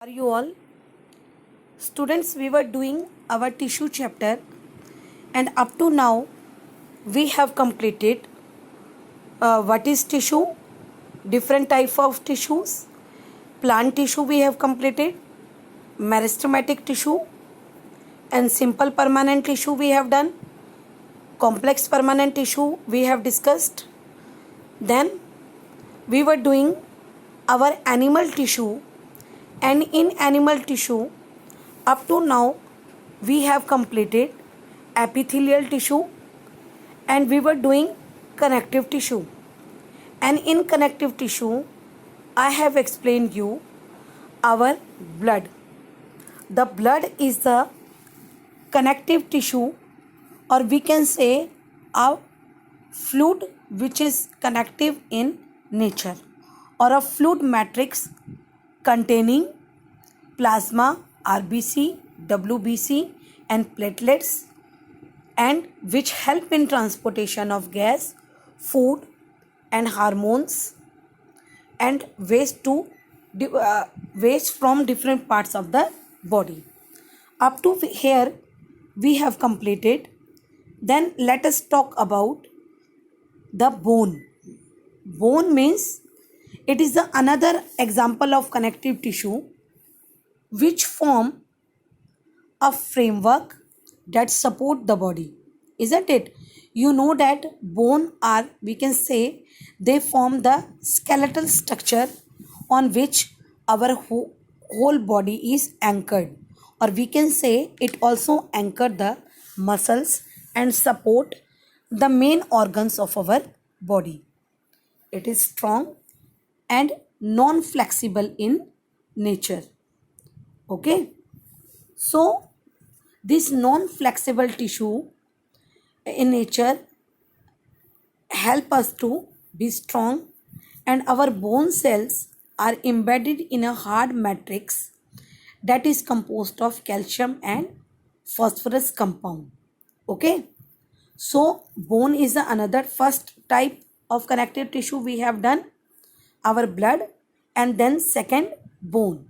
Are you all? Students, we were doing our tissue chapter, and up to now we have completed what is tissue, different type of tissues, plant tissue we have completed, meristematic tissue and simple permanent tissue we have done, complex permanent tissue we have discussed. Then we were doing our animal tissue, and in animal tissue up to now we have completed epithelial tissue, and we were doing connective tissue. And in connective tissue I have explained you our blood. The blood is the connective tissue, or we can say a fluid which is connective in nature, or a fluid matrix containing plasma, RBC, WBC and platelets, and which help in transportation of gas, food and hormones and waste from different parts of the body. Up to here we have completed. Then let us talk about the bone. Bone means it is another example of connective tissue which form a framework that support the body, isn't it? You know that bone are, we can say, they form the skeletal structure on which our whole body is anchored, or we can say it also anchor the muscles and support the main organs of our body. It is strong and non-flexible in nature. Okay, so this non-flexible tissue in nature help us to be strong, and our bone cells are embedded in a hard matrix that is composed of calcium and phosphorus compound. Okay, so bone is another first type of connective tissue we have done, our blood, and then second bone.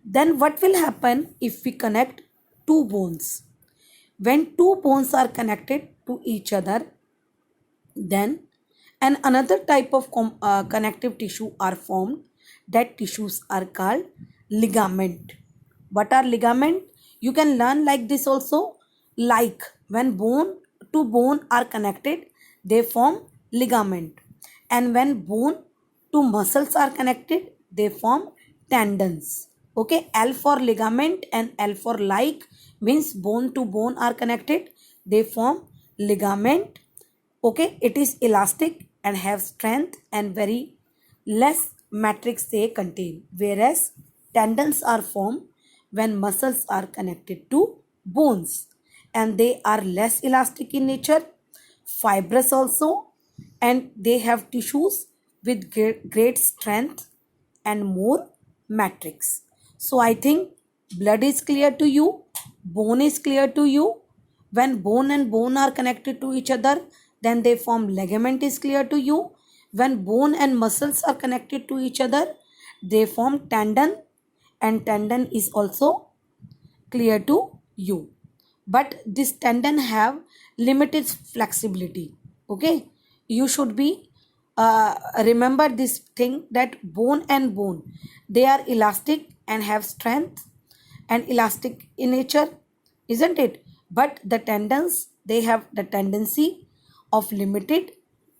Then what will happen if we connect two bones? When two bones are connected to each other, then another type of connective tissue are formed. That tissues are called ligament. What are ligament? You can learn like this also. Like when bone to bone are connected, they form ligament, and when bone to muscles are connected, they form tendons. Okay, L for ligament and L for like means bone to bone are connected, they form ligament. Okay, it is elastic and have strength and very less matrix they contain, whereas tendons are formed when muscles are connected to bones, and they are less elastic in nature, fibrous also, and they have tissues with great strength and more matrix. So I think blood is clear to you, bone is clear to you. When bone and bone are connected to each other, then they form ligament is clear to you. When bone and muscles are connected to each other, they form tendon, and tendon is also clear to you. But this tendon have limited flexibility. Okay, you should be remember this thing, that bone and bone, they are elastic and have strength and elastic in nature, isn't it? But the tendons, they have the tendency of limited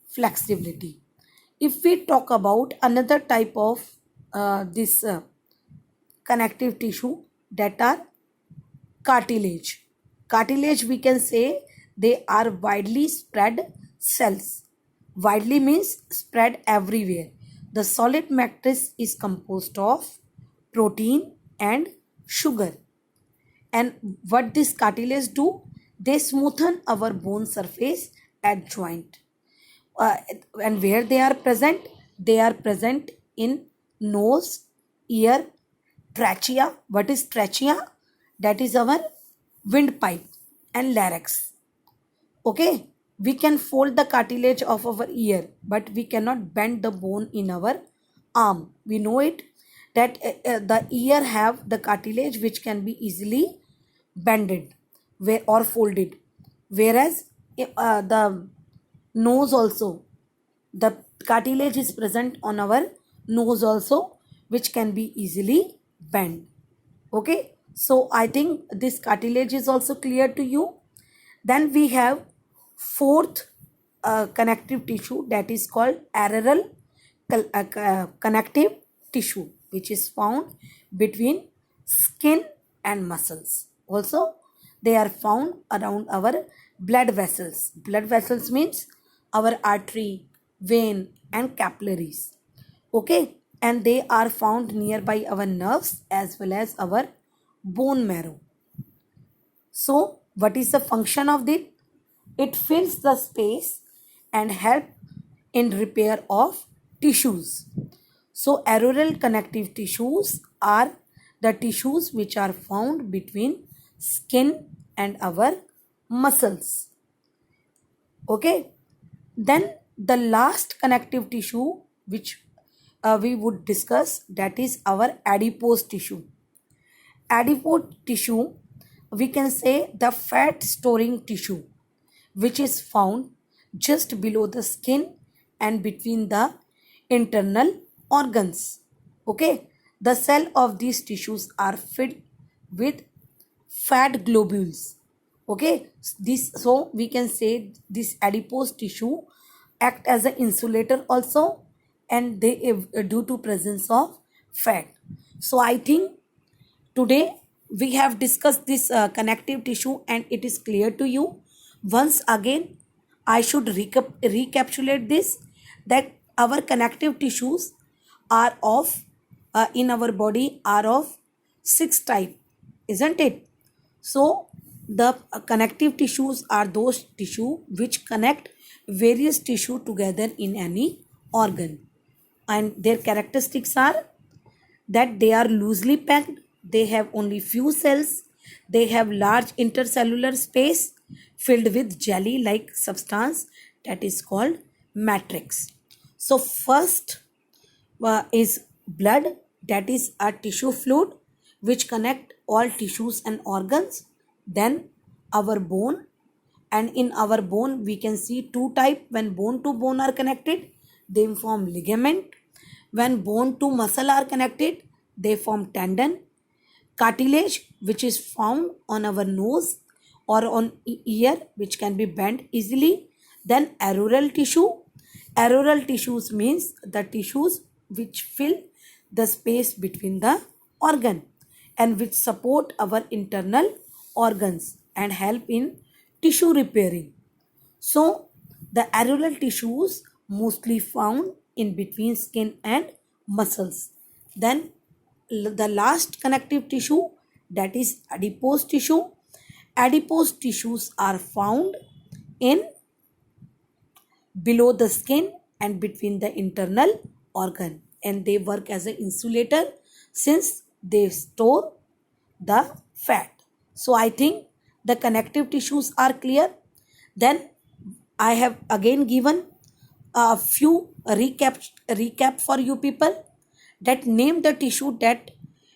flexibility. If we talk about another type of this connective tissue, that are cartilage. Cartilage, we can say, they are widely spread cells. Widely means spread everywhere. The solid matrix is composed of protein and sugar. And what this cartilage do? They smoothen our bone surface at joint. Uh, and where they are present? They are present in nose, ear, trachea. What is trachea? That is our windpipe, and larynx. Okay, we can fold the cartilage of our ear, but we cannot bend the bone in our arm. We know it. that the ear have the cartilage which can be easily bended or folded, whereas the nose also, the cartilage is present on our nose also, which can be easily bent. Okay, so I think this cartilage is also clear to you. Then we have fourth connective tissue, that is called arterial connective tissue, which is found between skin and muscles. Also, they are found around our blood vessels. Blood vessels means our artery, vein, and capillaries. Okay, and they are found nearby our nerves as well as our bone marrow. So, what is the function of it? It fills the space and help in repair of tissues. So, arterial connective tissues are the tissues which are found between skin and our muscles. Okay. Then the last connective tissue which we would discuss, that is our adipose tissue. Adipose tissue, we can say the fat storing tissue, which is found just below the skin and between the internal organs. Okay, the cell of these tissues are filled with fat globules. Okay, this, so we can say this adipose tissue act as an insulator also, and they due to presence of fat. So I think today we have discussed this connective tissue and it is clear to you. Once again, I should recapitulate this, that our connective tissues are of in our body are of 6 type, isn't it? So the connective tissues are those tissue which connect various tissue together in any organ, and their characteristics are that they are loosely packed, they have only few cells, they have large intercellular space filled with jelly like substance, that is called matrix. So first is blood, that is a tissue fluid which connect all tissues and organs. Then our bone, and in our bone we can see 2 type. When bone to bone are connected, they form ligament. When bone to muscle are connected, they form tendon. Cartilage, which is found on our nose or on ear, which can be bent easily. Then arterial tissue. Arterial tissues means the tissues which fill the space between the organ and which support our internal organs and help in tissue repairing. So the arterial tissues mostly found in between skin and muscles. Then the last connective tissue, that is adipose tissue. Adipose tissues are found in below the skin and between the internal organ, and they work as an insulator since they store the fat. So I think the connective tissues are clear. Then I have again given a few recap for you people, that name the tissue that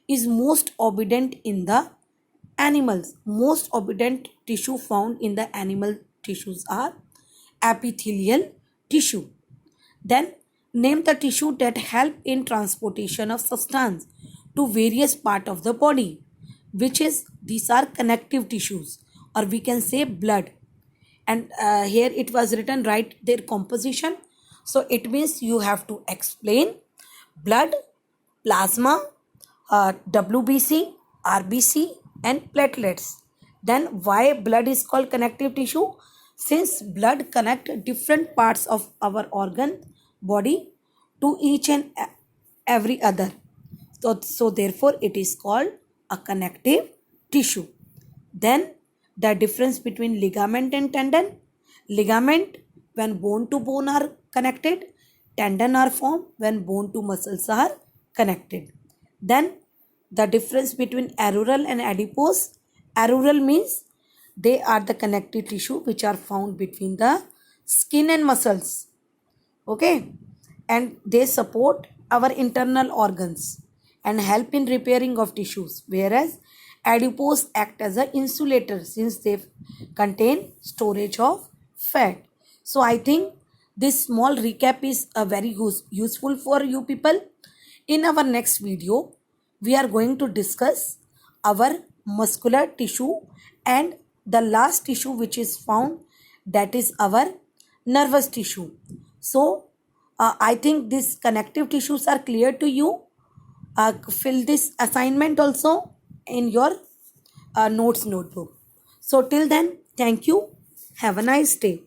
is most abundant in the animals. Most abundant tissue found in the animal tissues are epithelial tissue. Then name the tissue that help in transportation of substance to various part of the body, which is these are connective tissues, or we can say blood. And here it was written, write their composition. So it means you have to explain blood, plasma, WBC, RBC, and platelets. Then why blood is called connective tissue? Since blood connect different parts of our organ body to each and every other. So therefore it is called a connective tissue. Then the difference between ligament and tendon. Ligament, when bone to bone are connected. Tendon are formed when bone to muscles are connected. Then the difference between arterial and adipose. Arterial means they are the connective tissue which are found between the skin and muscles. Okay, and they support our internal organs. and help in repairing of tissues, whereas adipose act as an insulator since they contain storage of fat. So I think this small recap is a very useful for you people. In our next video, we are going to discuss our muscular tissue and the last tissue which is found, that is our nervous tissue. So I think these connective tissues are clear to you. Fill this assignment also in your notes notebook. So till then, thank you. Have a nice day.